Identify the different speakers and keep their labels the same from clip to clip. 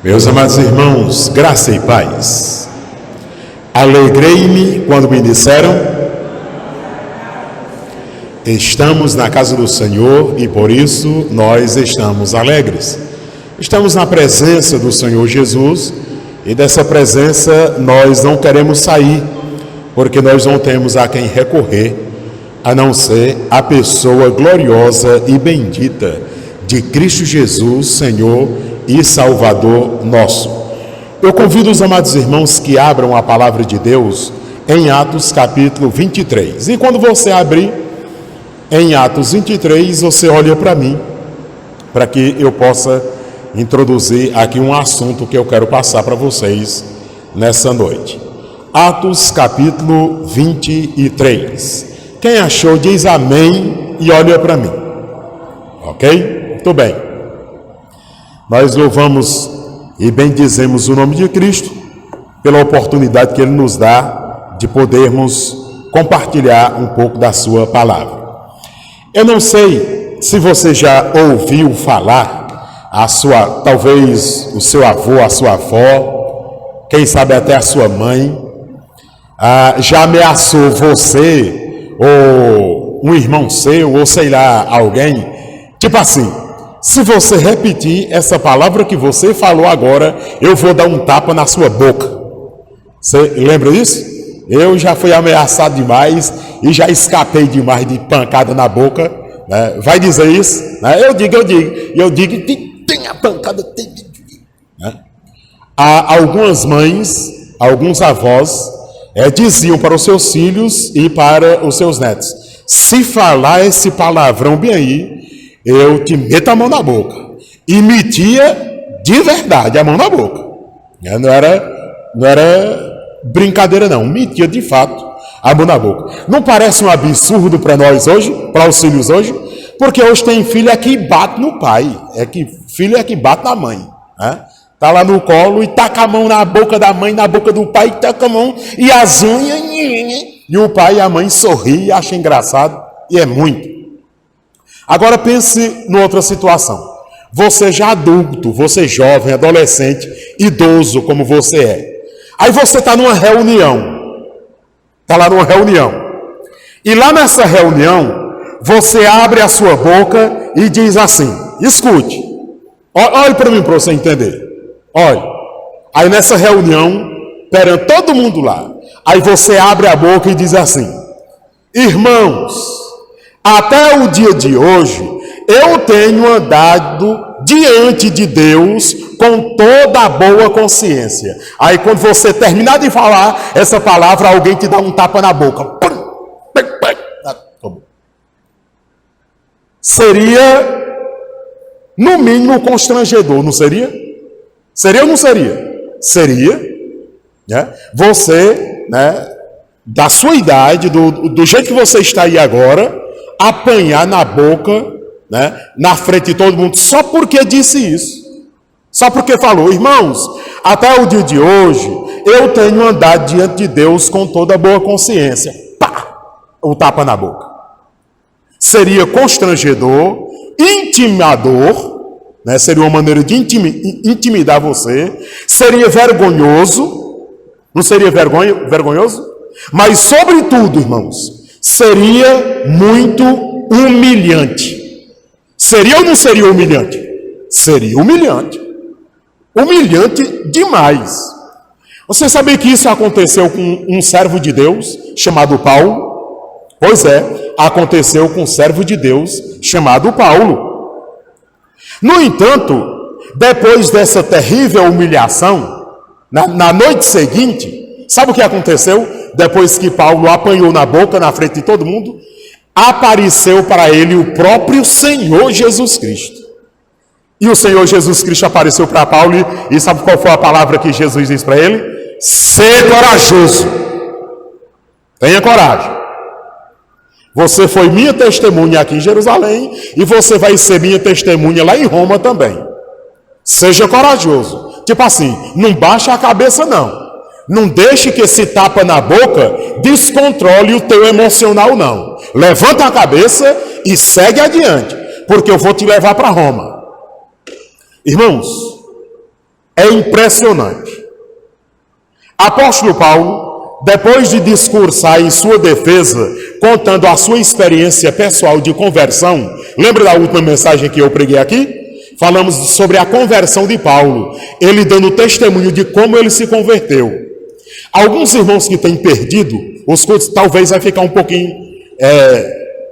Speaker 1: Meus amados irmãos, graça e paz. Alegrei-me quando me disseram: estamos na casa do Senhor e por isso nós estamos alegres. Estamos na presença do Senhor Jesus e dessa presença nós não queremos sair, porque nós não temos a quem recorrer, a não ser a pessoa gloriosa e bendita de Cristo Jesus, Senhor e Salvador nosso. Eu convido os amados irmãos que abram a palavra de Deus em Atos capítulo 23. E quando você abrir em Atos 23, você olha para mim, para que eu possa introduzir aqui um assunto que eu quero passar para vocês nessa noite. Atos capítulo 23. Quem achou diz amém e olha para mim. Ok? Muito bem. Nós louvamos e bendizemos o nome de Cristo pela oportunidade que Ele nos dá de podermos compartilhar um pouco da sua palavra. Eu não sei se você já ouviu falar, talvez o seu avô, a sua avó, quem sabe até a sua mãe, já ameaçou você, ou um irmão seu, ou sei lá, alguém, tipo assim: se você repetir essa palavra que você falou agora, eu vou dar um tapa na sua boca. Você lembra disso? Eu já fui ameaçado demais e já escapei demais de pancada na boca, né? Vai dizer isso? Né? Eu digo, tem a pancada, tem. Né? Há algumas mães, alguns avós, diziam para os seus filhos e para os seus netos: se falar esse palavrão bem aí, eu te meto a mão na boca. E metia de verdade a mão na boca. Não era brincadeira não, metia de fato a mão na boca. Não parece um absurdo para nós hoje, para os filhos hoje? Porque hoje tem filho que bate no pai, filho que bate na mãe. Né? Tá lá no colo e taca a mão na boca da mãe, na boca do pai, taca a mão e as unhas. E o pai e a mãe sorriem, acham engraçado, e é muito. Agora pense numa outra situação. Você já adulto, você jovem, adolescente, idoso como você é. Aí você está numa reunião. Está lá numa reunião. E lá nessa reunião, você abre a sua boca e diz assim: escute. Olhe para mim para você entender. Olhe. Aí nessa reunião, perante todo mundo lá. Aí você abre a boca e diz assim: irmãos, até o dia de hoje, eu tenho andado diante de Deus com toda a boa consciência. Aí quando você terminar de falar essa palavra, alguém te dá um tapa na boca. Seria, no mínimo, constrangedor, não seria? Seria ou não seria? Seria. Né? Você, né, da sua idade, do jeito que você está aí agora, apanhar na boca, né, na frente de todo mundo, só porque disse isso, só porque falou: irmãos, até o dia de hoje, eu tenho andado diante de Deus com toda boa consciência. Pá! O tapa na boca. Seria constrangedor, intimador, né, seria uma maneira de intimidar você, seria vergonhoso, não seria vergonhoso? Mas, sobretudo, irmãos, seria muito humilhante. Seria ou não seria humilhante? Seria humilhante. Humilhante demais. Você sabia que isso aconteceu com um servo de Deus chamado Paulo? Pois é, aconteceu com um servo de Deus chamado Paulo. No entanto, depois dessa terrível humilhação, na noite seguinte, sabe o que aconteceu? Depois que Paulo apanhou na boca, na frente de todo mundo, apareceu para ele o próprio Senhor Jesus Cristo. E o Senhor Jesus Cristo apareceu para Paulo e sabe qual foi a palavra que Jesus disse para ele? Ser corajoso. Tenha coragem. Você foi minha testemunha aqui em Jerusalém e você vai ser minha testemunha lá em Roma também. Seja corajoso. Tipo assim, não baixa a cabeça não. Não deixe que esse tapa na boca descontrole o teu emocional, não. Levanta a cabeça e segue adiante, porque eu vou te levar para Roma. Irmãos, É impressionante. Apóstolo Paulo, depois de discursar em sua defesa, contando a sua experiência pessoal de conversão, lembra da última mensagem que eu preguei aqui? Falamos sobre a conversão de Paulo, ele dando testemunho de como ele se converteu. Alguns irmãos que têm perdido os cultos, talvez vai ficar um pouquinho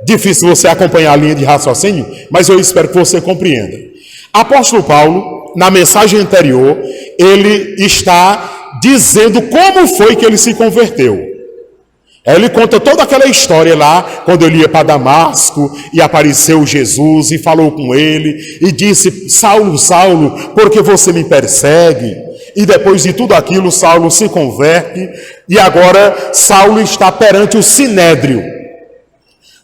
Speaker 1: difícil você acompanhar a linha de raciocínio, mas eu espero que você compreenda. Apóstolo Paulo, na mensagem anterior, ele está dizendo como foi que ele se converteu. Ele conta toda aquela história lá, quando ele ia para Damasco, e apareceu Jesus, e falou com ele, e disse: Saulo, Saulo, por que você me persegue? E depois de tudo aquilo, Saulo se converte, e agora Saulo está perante o Sinédrio.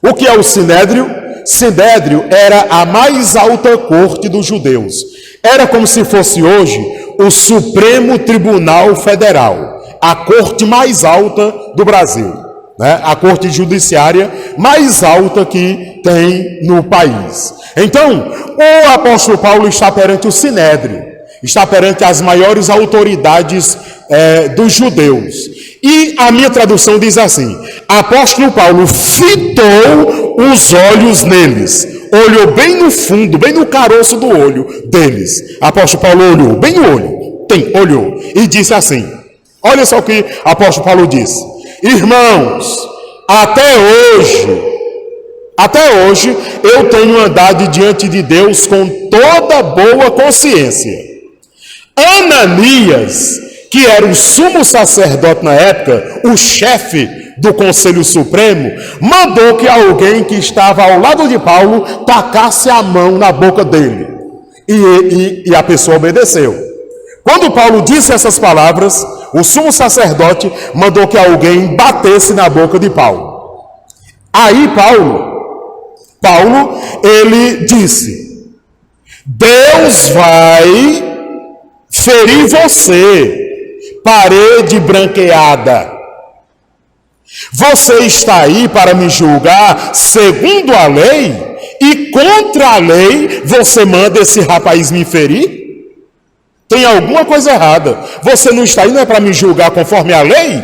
Speaker 1: O que é o Sinédrio? Sinédrio era a mais alta corte dos judeus. Era como se fosse hoje o Supremo Tribunal Federal, a corte mais alta do Brasil, né? A corte judiciária mais alta que tem no país. Então, o apóstolo Paulo está perante o Sinédrio, está perante as maiores autoridades dos judeus. E a minha tradução diz assim: apóstolo Paulo fitou os olhos neles, olhou bem no fundo, bem no caroço do olho deles. Apóstolo Paulo olhou bem no olho, olhou, e disse assim, olha só o que apóstolo Paulo disse: irmãos, até hoje eu tenho andado diante de Deus com toda boa consciência. Ananias, que era o sumo sacerdote na época, o chefe do Conselho Supremo, mandou que alguém que estava ao lado de Paulo tacasse a mão na boca dele. E a pessoa obedeceu. Quando Paulo disse essas palavras, o sumo sacerdote mandou que alguém batesse na boca de Paulo. Aí Paulo, ele disse: Deus vai ferir você, parede branqueada. Você está aí para me julgar segundo a lei, e contra a lei você manda esse rapaz me ferir? Tem alguma coisa errada. Você não está aí, não é para me julgar conforme a lei?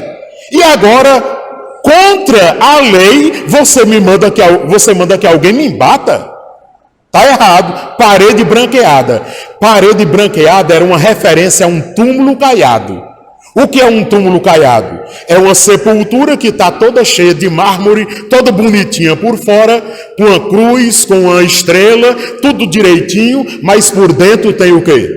Speaker 1: E agora, contra a lei, você manda que alguém me bata? Está errado. Parede branqueada. Parede branqueada era uma referência a um túmulo caiado. O que é um túmulo caiado? É uma sepultura que está toda cheia de mármore, toda bonitinha por fora, com uma cruz, com uma estrela, tudo direitinho, mas por dentro tem o quê?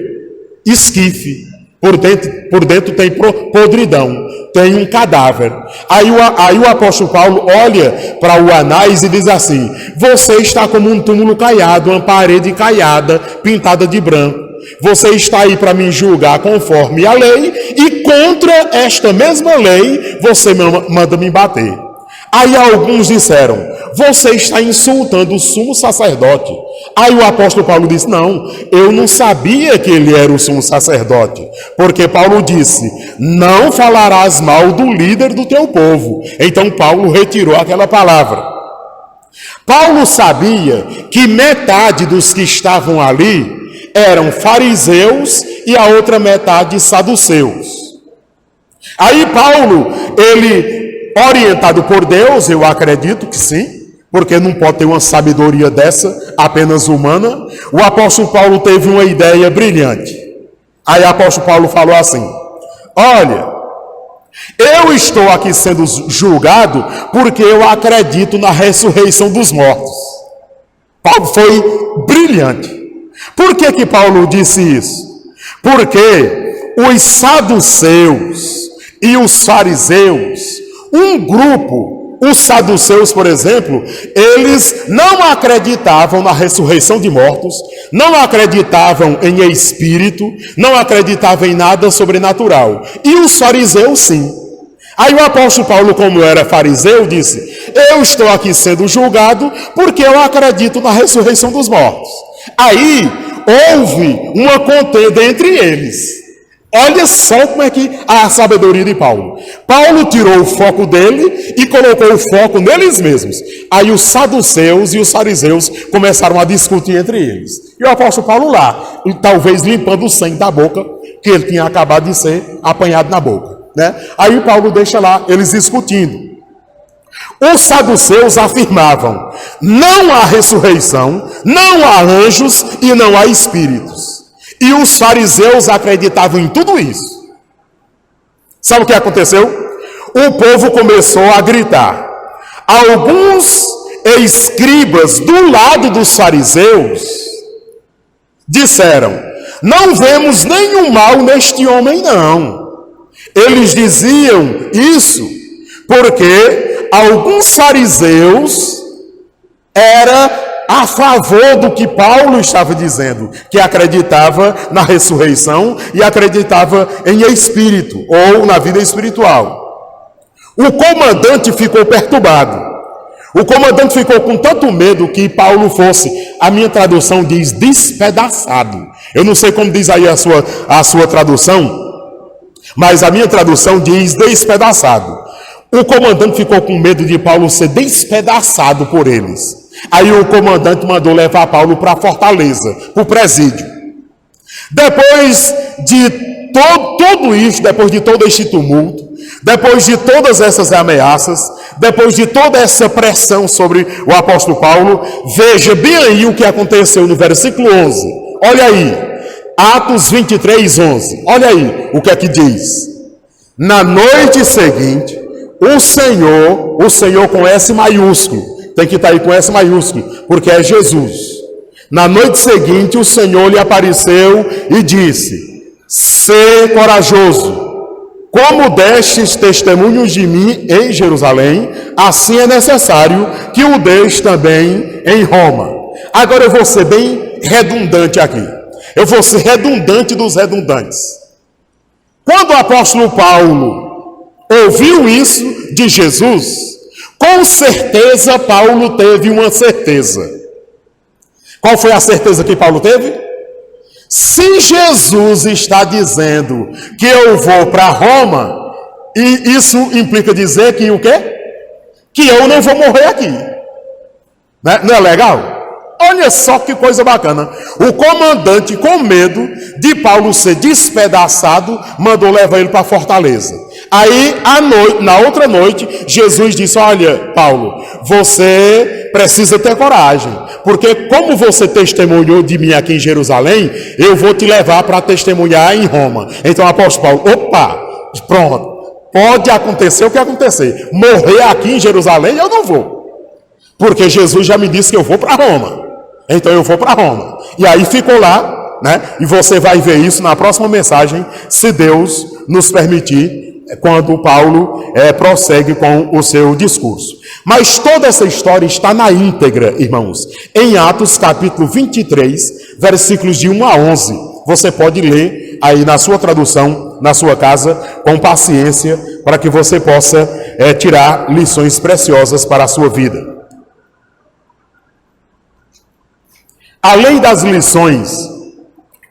Speaker 1: Esquife. Por dentro tem podridão, tem um cadáver. Aí o apóstolo Paulo olha para o Anás e diz assim: você está como um túmulo caiado, uma parede caiada, pintada de branco. Você está aí para me julgar conforme a lei, e contra esta mesma lei você manda me bater. Aí alguns disseram: você está insultando o sumo sacerdote. Aí o apóstolo Paulo disse: não, eu não sabia que ele era o sumo sacerdote, porque Paulo disse: não falarás mal do líder do teu povo. Então Paulo retirou aquela palavra. Paulo sabia que metade dos que estavam ali eram fariseus e a outra metade saduceus. Aí Paulo, ele, orientado por Deus, eu acredito que sim, porque não pode ter uma sabedoria dessa, apenas humana, o apóstolo Paulo teve uma ideia brilhante. Aí o apóstolo Paulo falou assim: olha, eu estou aqui sendo julgado porque eu acredito na ressurreição dos mortos. Paulo foi brilhante. Por que Paulo disse isso? Porque os saduceus e os fariseus, um grupo, os saduceus, por exemplo, eles não acreditavam na ressurreição de mortos, não acreditavam em espírito, não acreditavam em nada sobrenatural. E os fariseus, sim. Aí o apóstolo Paulo, como era fariseu, disse: eu estou aqui sendo julgado porque eu acredito na ressurreição dos mortos. Aí houve uma contenda entre eles. Olha só como é que a sabedoria de Paulo. Paulo tirou o foco dele e colocou o foco neles mesmos. Aí os saduceus e os fariseus começaram a discutir entre eles. E o apóstolo Paulo lá, talvez limpando o sangue da boca, que ele tinha acabado de ser apanhado na boca, né? Aí Paulo deixa lá eles discutindo. Os saduceus afirmavam: não há ressurreição, não há anjos e não há espíritos. E os fariseus acreditavam em tudo isso. Sabe o que aconteceu? O povo começou a gritar. Alguns escribas do lado dos fariseus disseram: não vemos nenhum mal neste homem, não. Eles diziam isso porque alguns fariseus eram a favor do que Paulo estava dizendo, que acreditava na ressurreição e acreditava em espírito, ou na vida espiritual. O comandante ficou perturbado. O comandante ficou com tanto medo que Paulo fosse, a minha tradução diz despedaçado. Eu não sei como diz aí a sua tradução, mas a minha tradução diz despedaçado. O comandante ficou com medo de Paulo ser despedaçado por eles. Aí o comandante mandou levar Paulo para a fortaleza, para o presídio. Depois de tudo isso, depois de todo este tumulto, depois de todas essas ameaças, depois de toda essa pressão sobre o apóstolo Paulo, veja bem aí o que aconteceu no versículo 11. Olha aí, Atos 23, 11. Olha aí o que é que diz. Na noite seguinte, o Senhor com S maiúsculo, tem que estar aí com S maiúsculo, porque é Jesus. Na noite seguinte, o Senhor lhe apareceu e disse: sê corajoso, como destes testemunhos de mim em Jerusalém, assim é necessário que o deis também em Roma. Agora eu vou ser bem redundante aqui. Eu vou ser redundante dos redundantes. Quando o apóstolo Paulo ouviu isso de Jesus, com certeza Paulo teve uma certeza. Qual foi a certeza que Paulo teve? Se Jesus está dizendo que eu vou para Roma, e isso implica dizer que o quê? Que eu não vou morrer aqui. Não é legal? Olha só que coisa bacana. O comandante, com medo de Paulo ser despedaçado, mandou levar ele para a fortaleza. Aí, na outra noite, Jesus disse: olha, Paulo, você precisa ter coragem, porque como você testemunhou de mim aqui em Jerusalém, eu vou te levar para testemunhar em Roma. Então o apóstolo Paulo, opa, pronto, pode acontecer o que acontecer, morrer aqui em Jerusalém eu não vou, porque Jesus já me disse que eu vou para Roma. Então eu vou para Roma. E aí ficou lá, né? E você vai ver isso na próxima mensagem, se Deus nos permitir, quando Paulo prossegue com o seu discurso. Mas toda essa história está na íntegra, irmãos, em Atos capítulo 23, versículos de 1 a 11. Você pode ler aí na sua tradução, na sua casa, com paciência, para que você possa tirar lições preciosas para a sua vida. Além das lições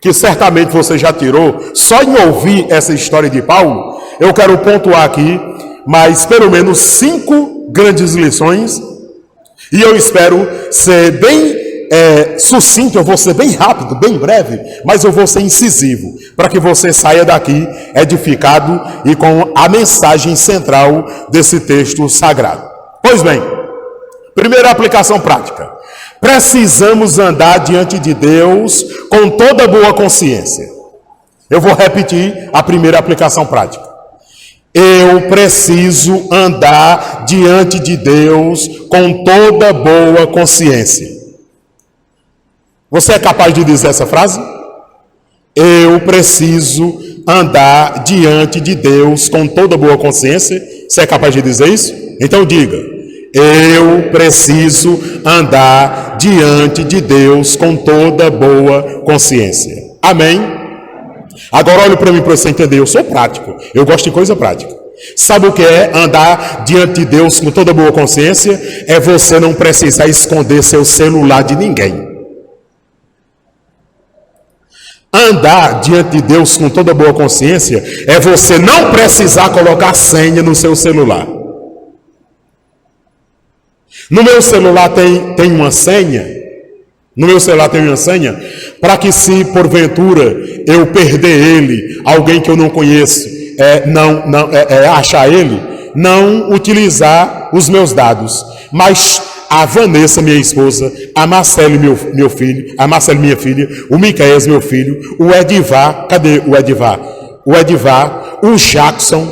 Speaker 1: que certamente você já tirou, só em ouvir essa história de Paulo, eu quero pontuar aqui mais pelo menos 5 grandes lições, e eu espero ser bem sucinto, eu vou ser bem rápido, bem breve, mas eu vou ser incisivo, para que você saia daqui edificado e com a mensagem central desse texto sagrado. Pois bem, primeira aplicação prática. Precisamos andar diante de Deus com toda boa consciência. Eu vou repetir a primeira aplicação prática. Eu preciso andar diante de Deus com toda boa consciência. Você é capaz de dizer essa frase? Eu preciso andar diante de Deus com toda boa consciência. Você é capaz de dizer isso? Então diga. Eu preciso andar diante de Deus com toda boa consciência. Amém? Agora olhe para mim para você entender. Eu sou prático. Eu gosto de coisa prática. Sabe o que é andar diante de Deus com toda boa consciência? É você não precisar esconder seu celular de ninguém. Andar diante de Deus com toda boa consciência é você não precisar colocar senha no seu celular. No meu celular tem uma senha. No meu celular tem uma senha para que se porventura eu perder ele, alguém que eu não conheço, achar ele, não utilizar os meus dados, mas a Vanessa, minha esposa, a Marcele, meu filho, a Marcele, minha filha, o Micael, meu filho, o Edivar, cadê o Edivar? O Edivar, o Jackson,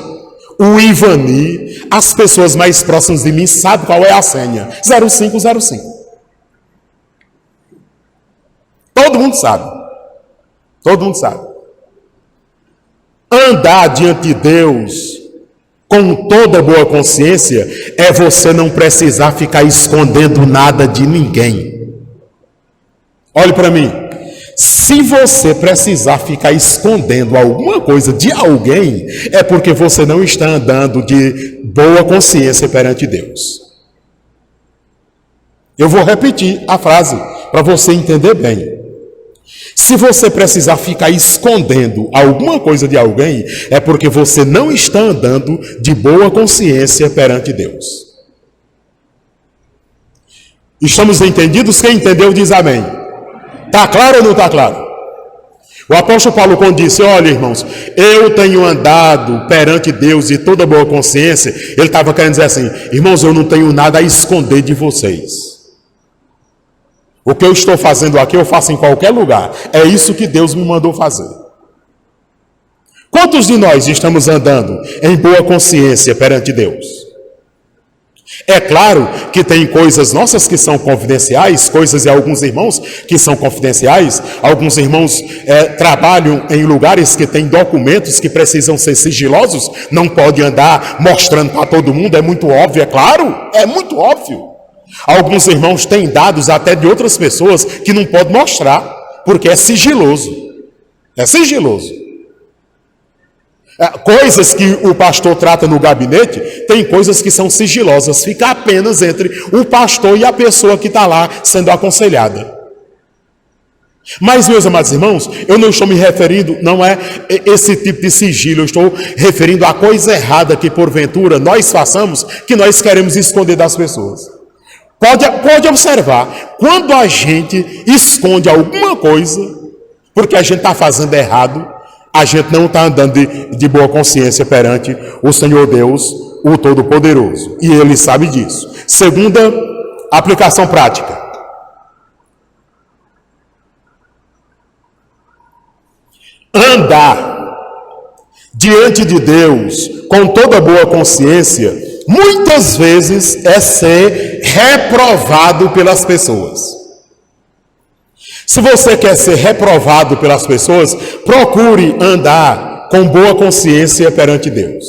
Speaker 1: o Ivani, as pessoas mais próximas de mim sabem qual é a senha, 0505. Todo mundo sabe. Todo mundo sabe. Andar diante de Deus com toda boa consciência é você não precisar ficar escondendo nada de ninguém. Olhe para mim. Se você precisar ficar escondendo alguma coisa de alguém, é porque você não está andando de boa consciência perante Deus. Eu vou repetir a frase para você entender bem. Se você precisar ficar escondendo alguma coisa de alguém, é porque você não está andando de boa consciência perante Deus. Estamos entendidos? Quem entendeu diz amém. Está claro ou não está claro? O apóstolo Paulo, quando disse, olha irmãos, eu tenho andado perante Deus de toda boa consciência, ele estava querendo dizer assim, irmãos, eu não tenho nada a esconder de vocês. O que eu estou fazendo aqui, eu faço em qualquer lugar. É isso que Deus me mandou fazer. Quantos de nós estamos andando em boa consciência perante Deus? É claro que tem coisas nossas que são confidenciais, coisas de alguns irmãos que são confidenciais. Alguns irmãos trabalham em lugares que têm documentos que precisam ser sigilosos. Não pode andar mostrando para todo mundo, é muito óbvio, é claro, é muito óbvio. Alguns irmãos têm dados até de outras pessoas que não pode mostrar, porque é sigiloso. É sigiloso. Coisas que o pastor trata no gabinete, tem coisas que são sigilosas, fica apenas entre o pastor e a pessoa que está lá sendo aconselhada. Mas, meus amados irmãos, eu não estou me referindo, não é esse tipo de sigilo, eu estou referindo a coisa errada que porventura nós façamos, que nós queremos esconder das pessoas. Pode observar, quando a gente esconde alguma coisa, porque a gente está fazendo errado, a gente não está andando de boa consciência perante o Senhor Deus, o Todo-Poderoso. E Ele sabe disso. Segunda aplicação prática. Andar diante de Deus com toda boa consciência, muitas vezes é ser reprovado pelas pessoas. Se você quer ser reprovado pelas pessoas, procure andar com boa consciência perante Deus.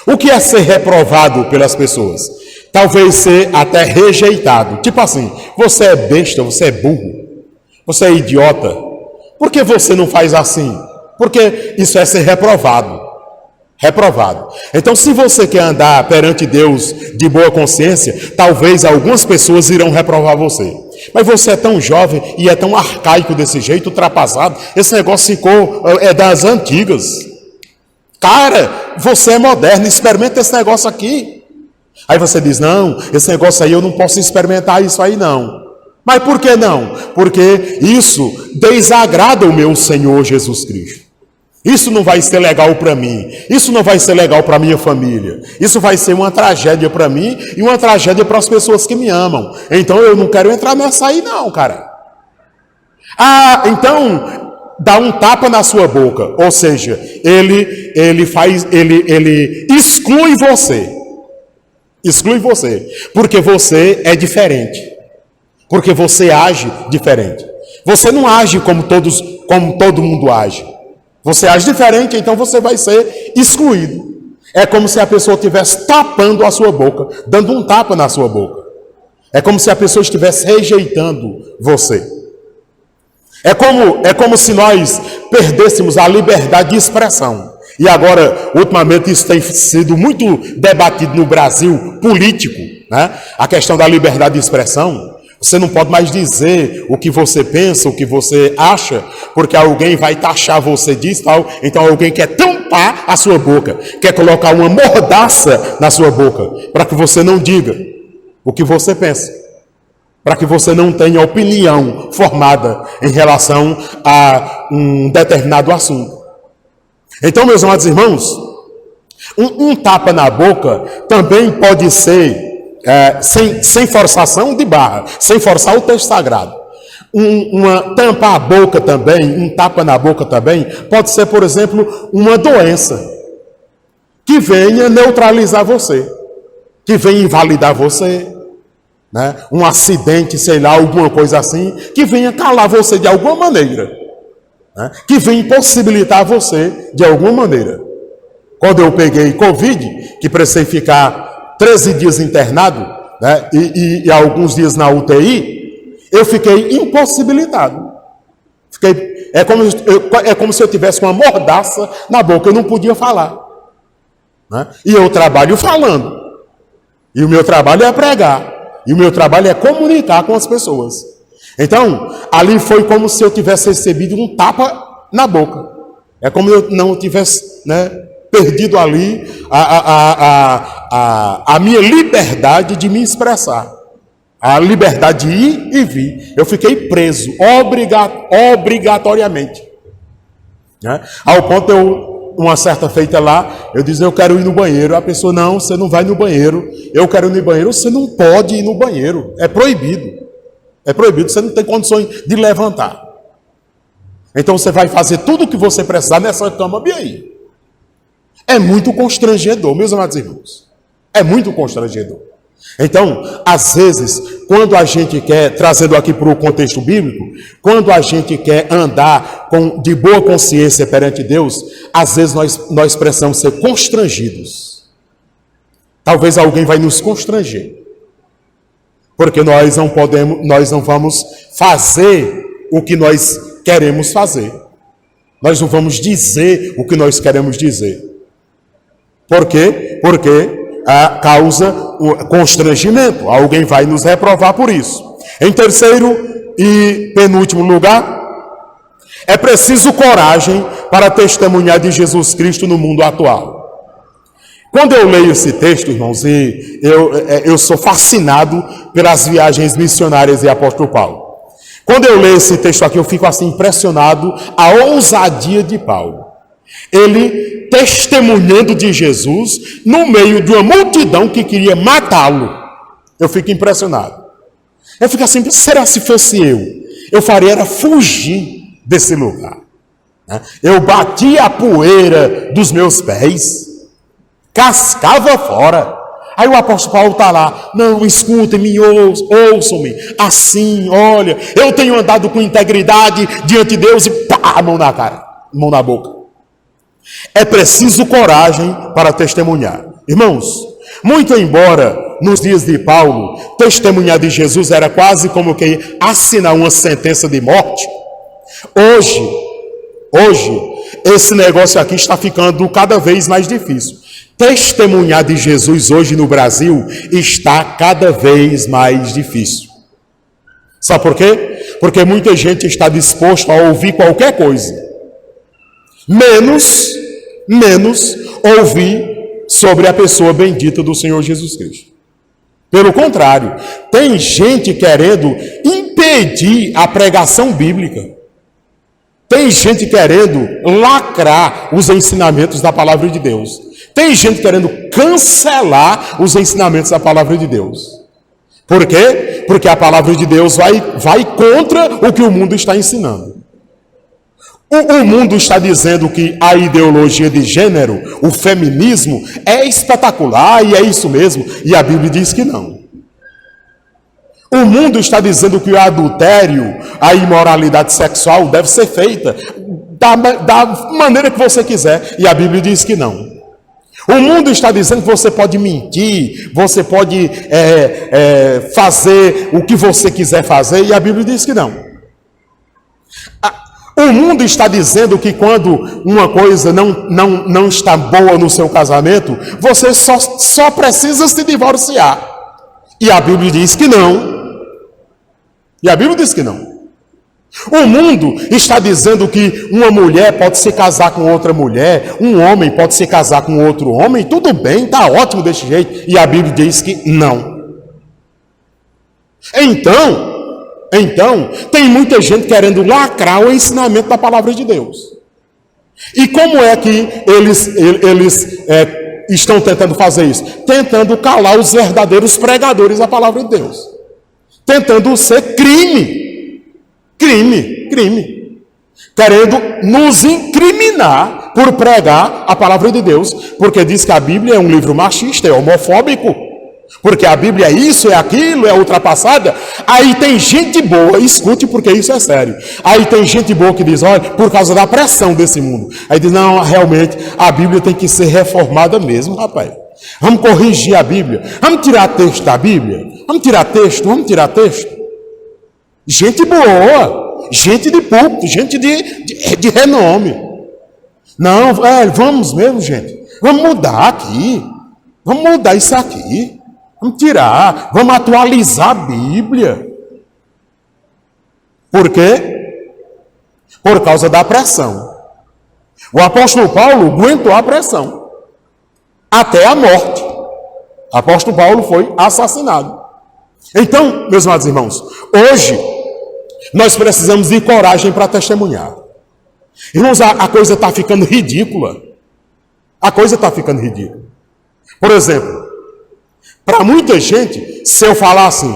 Speaker 1: O que é ser reprovado pelas pessoas? Talvez ser até rejeitado. Tipo assim, você é besta, você é burro, você é idiota. Por que você não faz assim? Porque isso é ser reprovado. Reprovado. Então, se você quer andar perante Deus de boa consciência, talvez algumas pessoas irão reprovar você. Mas você é tão jovem e é tão arcaico desse jeito, ultrapassado. Esse negócio ficou das antigas. Cara, você é moderno, experimenta esse negócio aqui. Aí você diz, não, esse negócio aí eu não posso experimentar isso aí não. Mas por que não? Porque isso desagrada o meu Senhor Jesus Cristo. Isso não vai ser legal para mim, isso não vai ser legal para minha família, isso vai ser uma tragédia para mim e uma tragédia para as pessoas que me amam. Então eu não quero entrar nessa aí não, cara. Então dá um tapa na sua boca, ou seja, ele exclui você, porque você é diferente, porque você age diferente. Você não age como todo mundo age. Você age diferente, então você vai ser excluído. É como se a pessoa estivesse tapando a sua boca, dando um tapa na sua boca. É como se a pessoa estivesse rejeitando você. É como se nós perdêssemos a liberdade de expressão. E agora, ultimamente, isso tem sido muito debatido no Brasil político, né? A questão da liberdade de expressão. Você não pode mais dizer o que você pensa, o que você acha, porque alguém vai taxar você disso e tal. Então alguém quer tampar a sua boca, quer colocar uma mordaça na sua boca, para que você não diga o que você pensa. para que você não tenha opinião formada em relação a um determinado assunto. Então, meus amados irmãos, um tapa na boca também pode ser sem forçação de barra, sem forçar o texto sagrado. Uma tampa a boca também, um tapa na boca também, pode ser, por exemplo, uma doença que venha neutralizar você, que venha invalidar você, né? Um acidente, sei lá, alguma coisa assim, que venha calar você de alguma maneira, né? Que venha impossibilitar você de alguma maneira. Quando eu peguei Covid, que precisei ficar 13 dias internado, né? e alguns dias na UTI, eu fiquei impossibilitado. É como se eu tivesse uma mordaça na boca, eu não podia falar, né? E eu trabalho falando, e o meu trabalho é pregar, e o meu trabalho é comunicar com as pessoas. Então, ali foi como se eu tivesse recebido um tapa na boca. É como eu não tivesse, né, perdido ali a minha liberdade de me expressar. A liberdade de ir e vir. Eu fiquei preso, obrigatoriamente, né? Ao ponto uma certa feita lá, eu disse, eu quero ir no banheiro. A pessoa, não, você não vai no banheiro. Eu quero ir no banheiro. Você não pode ir no banheiro. É proibido. É proibido, você não tem condições de levantar. Então você vai fazer tudo o que você precisar nessa cama bem aí. É muito constrangedor, meus amados irmãos. É muito constrangedor. Então, às vezes, quando a gente quer, trazendo aqui para o contexto bíblico, quando a gente quer andar de boa consciência perante Deus, às vezes nós precisamos ser constrangidos. Talvez alguém vai nos constranger, porque nós não vamos fazer o que nós queremos fazer. Nós não vamos dizer o que nós queremos dizer. Por quê? Porque causa constrangimento. Alguém vai nos reprovar por isso. Em terceiro e penúltimo lugar, é preciso coragem para testemunhar de Jesus Cristo no mundo atual. Quando eu leio esse texto, irmãos, e eu sou fascinado pelas viagens missionárias de apóstolo Paulo. Quando eu leio esse texto aqui, eu fico assim impressionado a ousadia de Paulo. Ele testemunhando de Jesus no meio de uma multidão que queria matá-lo. Eu fico impressionado. Eu fico assim, será se fosse eu faria era fugir desse lugar, né? Eu batia a poeira dos meus pés, cascava fora. Aí o apóstolo Paulo está lá, não, escutem-me, ouçam-me, assim, olha, eu tenho andado com integridade diante de Deus, e pá, mão na cara, mão na boca. É preciso coragem para testemunhar. Irmãos, muito embora nos dias de Paulo, testemunhar de Jesus era quase como que assinar uma sentença de morte, hoje, esse negócio aqui está ficando cada vez mais difícil. Testemunhar de Jesus hoje no Brasil está cada vez mais difícil. Sabe por quê? Porque muita gente está disposta a ouvir qualquer coisa, menos ouvir sobre a pessoa bendita do Senhor Jesus Cristo. Pelo contrário, tem gente querendo impedir a pregação bíblica. Tem gente querendo lacrar os ensinamentos da palavra de Deus. Tem gente querendo cancelar os ensinamentos da palavra de Deus. Por quê? Porque a palavra de Deus vai contra o que o mundo está ensinando. O mundo está dizendo que a ideologia de gênero, o feminismo, é espetacular e é isso mesmo. E a Bíblia diz que não. O mundo está dizendo que o adultério, a imoralidade sexual deve ser feita da maneira que você quiser. E a Bíblia diz que não. O mundo está dizendo que você pode mentir, você pode fazer o que você quiser fazer. E a Bíblia diz que não. O mundo está dizendo que quando uma coisa não está boa no seu casamento, você só precisa se divorciar. E a Bíblia diz que não. E a Bíblia diz que não. O mundo está dizendo que uma mulher pode se casar com outra mulher, um homem pode se casar com outro homem, tudo bem, está ótimo desse jeito. E a Bíblia diz que não. Então, tem muita gente querendo lacrar o ensinamento da palavra de Deus. E como é que eles estão tentando fazer isso? Tentando calar os verdadeiros pregadores da palavra de Deus. Tentando ser crime. Querendo nos incriminar por pregar a palavra de Deus, porque diz que a Bíblia é um livro machista, é homofóbico, porque a Bíblia é isso, é aquilo, é ultrapassada. Aí tem gente boa, escute porque isso é sério. Aí tem gente boa que diz, olha, por causa da pressão desse mundo. Aí diz, não, realmente, a Bíblia tem que ser reformada mesmo, rapaz. Vamos corrigir a Bíblia. Vamos tirar texto da Bíblia. Vamos tirar texto. Gente boa, gente de púlpito, gente de renome. Não, vamos mesmo, gente. Vamos mudar aqui. Vamos mudar isso aqui. Vamos tirar. Vamos atualizar a Bíblia. Por quê? Por causa da pressão. O apóstolo Paulo aguentou a pressão. Até a morte. O apóstolo Paulo foi assassinado. Então, meus amados irmãos, hoje nós precisamos de coragem para testemunhar. Irmãos, a coisa está ficando ridícula. Por exemplo, para muita gente, se eu falar assim,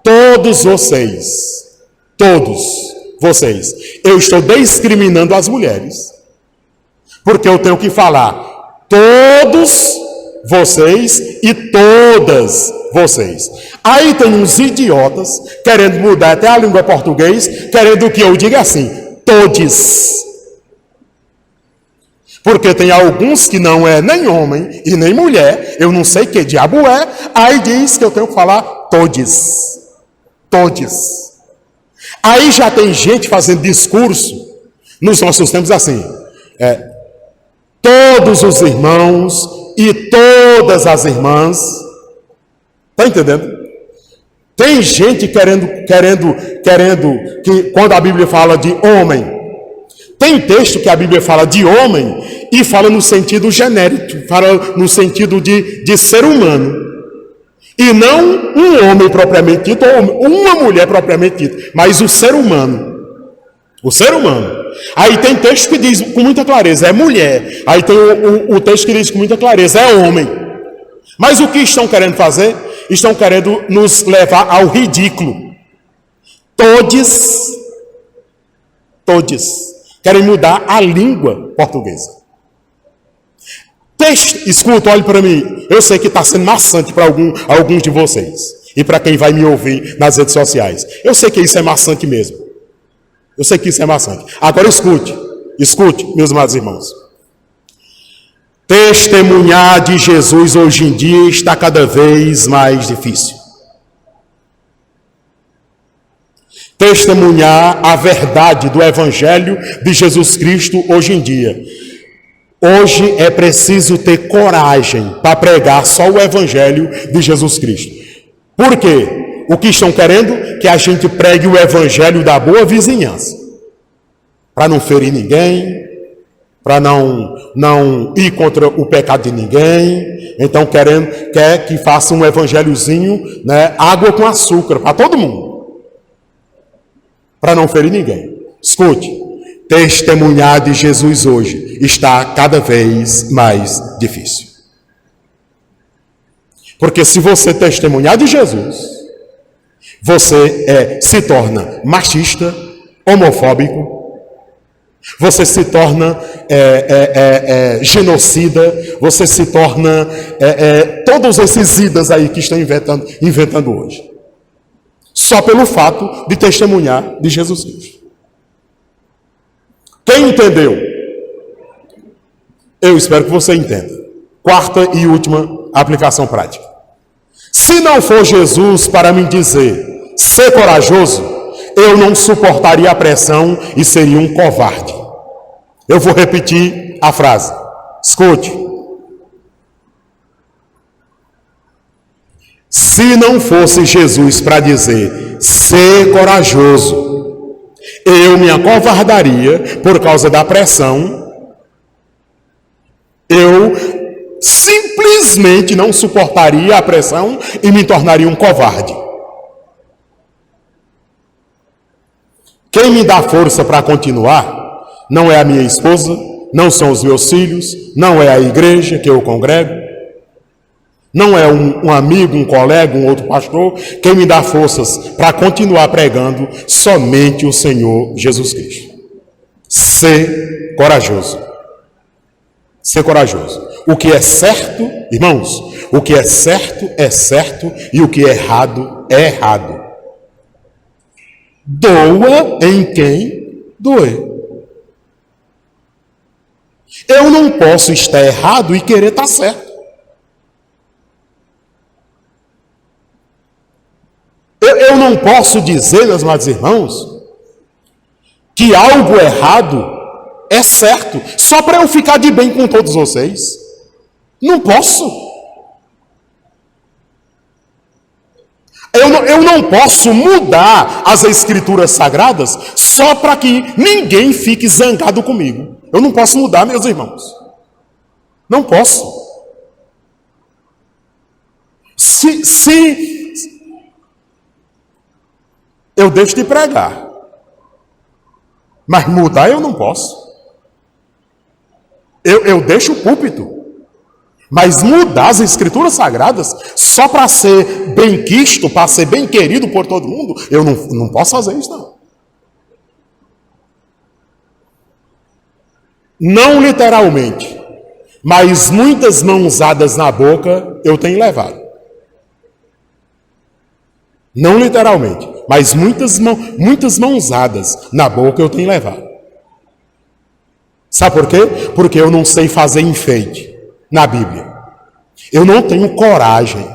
Speaker 1: todos vocês, eu estou discriminando as mulheres. Porque eu tenho que falar todos vocês e todas vocês. Aí tem uns idiotas querendo mudar até a língua portuguesa, querendo que eu diga assim, todes. Porque tem alguns que não é nem homem e nem mulher, eu não sei que diabo é, aí diz que eu tenho que falar todes. Aí já tem gente fazendo discurso nos nossos tempos assim, todos os irmãos e todas as irmãs. Está entendendo? Tem gente querendo que quando a Bíblia fala de homem, tem texto que a Bíblia fala de homem e fala no sentido genérico, fala no sentido de ser humano. E não um homem propriamente dito, ou uma mulher propriamente dita, mas o ser humano. O ser humano. Aí tem texto que diz com muita clareza, é mulher. Aí tem o texto que diz com muita clareza, é homem. Mas o que estão querendo fazer? Estão querendo nos levar ao ridículo. Todes. Querem mudar a língua portuguesa. Texto, escuta, olhe para mim. Eu sei que está sendo maçante para alguns de vocês. E para quem vai me ouvir nas redes sociais. Eu sei que isso é maçante mesmo. Agora escute, meus amados irmãos. Testemunhar de Jesus hoje em dia está cada vez mais difícil. Testemunhar a verdade do Evangelho de Jesus Cristo hoje em dia. Hoje é preciso ter coragem para pregar só o Evangelho de Jesus Cristo. Por quê? O que estão querendo? Que a gente pregue o Evangelho da boa vizinhança. Para não ferir ninguém, para não ir contra o pecado de ninguém. Então quer que faça um evangelhozinho, né, água com açúcar para todo mundo, para não ferir ninguém. Escute, testemunhar de Jesus hoje está cada vez mais difícil. Porque se você testemunhar de Jesus, você se torna machista, homofóbico, você se torna genocida, você se torna todos esses idas aí que estão inventando hoje. Só pelo fato de testemunhar de Jesus Cristo. Quem entendeu? Eu espero que você entenda. Quarta e última aplicação prática. Se não for Jesus para me dizer, ser corajoso, eu não suportaria a pressão e seria um covarde. Eu vou repetir a frase. Escute. Se não fosse Jesus para dizer, ser corajoso, eu me acovardaria por causa da pressão, eu simplesmente não suportaria a pressão e me tornaria um covarde. Quem me dá força para continuar não é a minha esposa, não são os meus filhos, não é a igreja que eu congrego, não é um amigo, um colega, um outro pastor. Quem me dá forças para continuar pregando, somente o Senhor Jesus Cristo. Ser corajoso. Ser corajoso. O que é certo, irmãos, o que é certo e o que é errado é errado. Doa em quem doer. Eu não posso estar errado e querer estar certo. Eu não posso dizer, meus amados irmãos, que algo errado é certo, só para eu ficar de bem com todos vocês. Não posso. Eu não posso mudar as escrituras sagradas só para que ninguém fique zangado comigo. Eu não posso mudar, meus irmãos. Não posso. Se eu deixo de pregar, mas mudar eu não posso. Eu deixo o púlpito, mas mudar as escrituras sagradas só para ser bem quisto, para ser bem querido por todo mundo, eu não posso fazer isso, não. Não literalmente, mas muitas mãozadas na boca eu tenho levado. Não literalmente, mas muitas mãozadas na boca eu tenho levado. Sabe por quê? Porque eu não sei fazer enfeite na Bíblia. Eu não tenho coragem.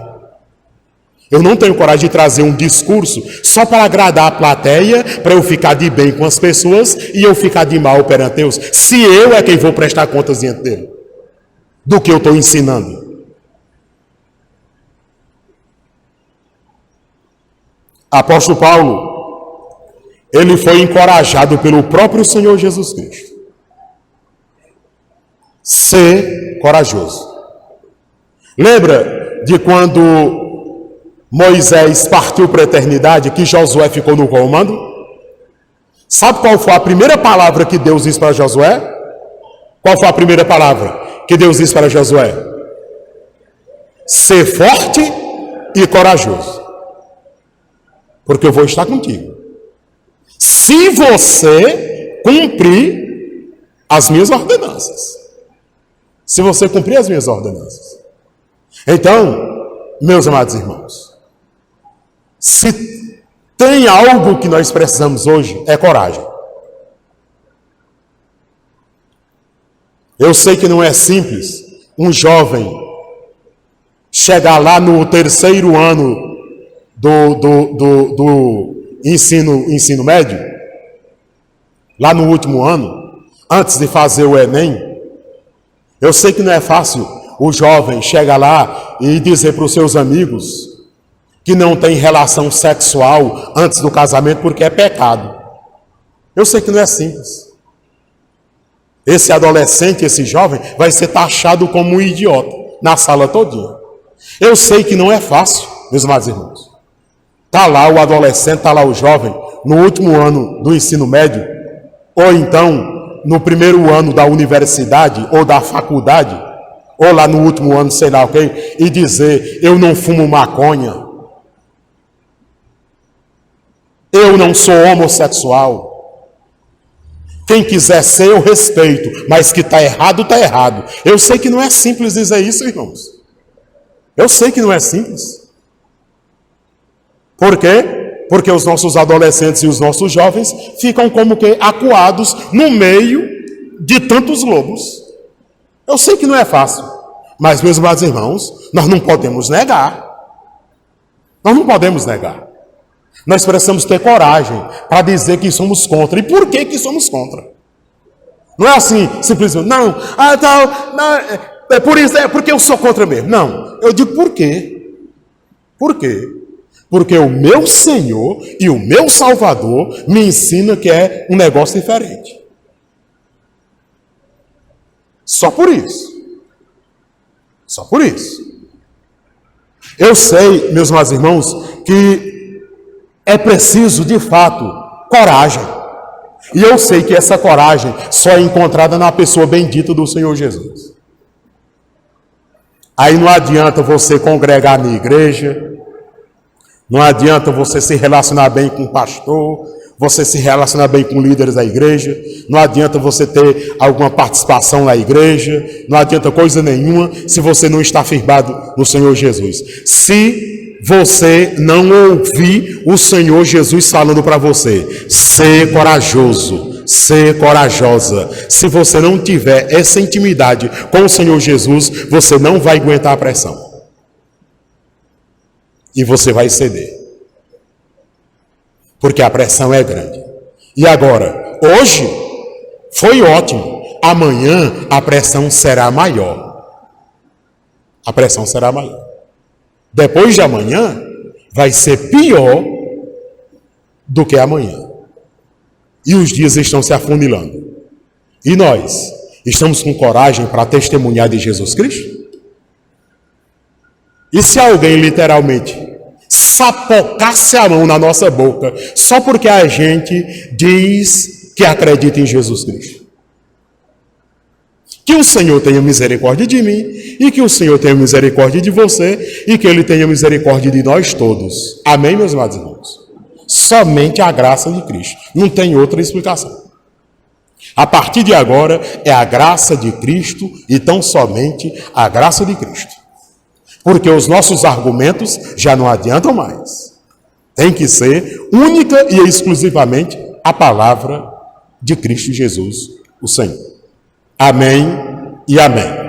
Speaker 1: Eu não tenho coragem de trazer um discurso só para agradar a plateia, para eu ficar de bem com as pessoas e eu ficar de mal perante Deus. Se eu é quem vou prestar contas diante dele, do que eu estou ensinando. Apóstolo Paulo, ele foi encorajado pelo próprio Senhor Jesus Cristo. Ser corajoso. Lembra de quando Moisés partiu para a eternidade, que Josué ficou no comando? Sabe qual foi a primeira palavra que Deus disse para Josué? Qual foi a primeira palavra que Deus disse para Josué? Ser forte e corajoso, porque eu vou estar contigo. Se você cumprir as minhas ordenanças. Se você cumprir as minhas ordenanças. Então, meus amados irmãos, se tem algo que nós precisamos hoje, é coragem. Eu sei que não é simples um jovem chegar lá no terceiro ano do ensino médio, lá no último ano, antes de fazer o Enem. Eu sei que não é fácil o jovem chegar lá e dizer para os seus amigos que não tem relação sexual antes do casamento porque é pecado. Eu sei que não é simples. Esse adolescente, esse jovem, vai ser taxado como um idiota na sala todinha. Eu sei que não é fácil, meus amados irmãos. Está lá o adolescente, está lá o jovem, no último ano do ensino médio, ou então no primeiro ano da universidade ou da faculdade, ou lá no último ano, sei lá o quê, e dizer, eu não fumo maconha, eu não sou homossexual. Quem quiser ser, eu respeito, mas que está errado, está errado. Eu sei que não é simples dizer isso, irmãos. Eu sei que não é simples. Por quê? Porque os nossos adolescentes e os nossos jovens ficam como que acuados no meio de tantos lobos. Eu sei que não é fácil, mas, meus amados irmãos, nós não podemos negar. Nós não podemos negar. Nós precisamos ter coragem para dizer que somos contra. E por que somos contra? Não é assim, simplesmente, não, é por isso, é porque eu sou contra mesmo. Não, eu digo por quê? Por quê? Porque o meu Senhor e o meu Salvador me ensina que é um negócio diferente. Só por isso. Só por isso. Eu sei, meus amados irmãos, que é preciso, de fato, coragem. E eu sei que essa coragem só é encontrada na pessoa bendita do Senhor Jesus. Aí não adianta você congregar na igreja, não adianta você se relacionar bem com o pastor, você se relacionar bem com líderes da igreja, não adianta você ter alguma participação na igreja, não adianta coisa nenhuma se você não está firmado no Senhor Jesus. Se você não ouvir o Senhor Jesus falando para você, ser corajoso, ser corajosa, se você não tiver essa intimidade com o Senhor Jesus, você não vai aguentar a pressão. E você vai ceder. Porque a pressão é grande. E agora, hoje foi ótimo. Amanhã a pressão será maior. A pressão será maior. Depois de amanhã vai ser pior do que amanhã. E os dias estão se afunilando. E nós estamos com coragem para testemunhar de Jesus Cristo? E se alguém literalmente sapocasse a mão na nossa boca só porque a gente diz que acredita em Jesus Cristo? Que o Senhor tenha misericórdia de mim e que o Senhor tenha misericórdia de você e que Ele tenha misericórdia de nós todos. Amém, meus amados irmãos? Somente a graça de Cristo. Não tem outra explicação. A partir de agora é a graça de Cristo e tão somente a graça de Cristo. Porque os nossos argumentos já não adiantam mais. Tem que ser única e exclusivamente a palavra de Cristo Jesus, o Senhor. Amém e amém.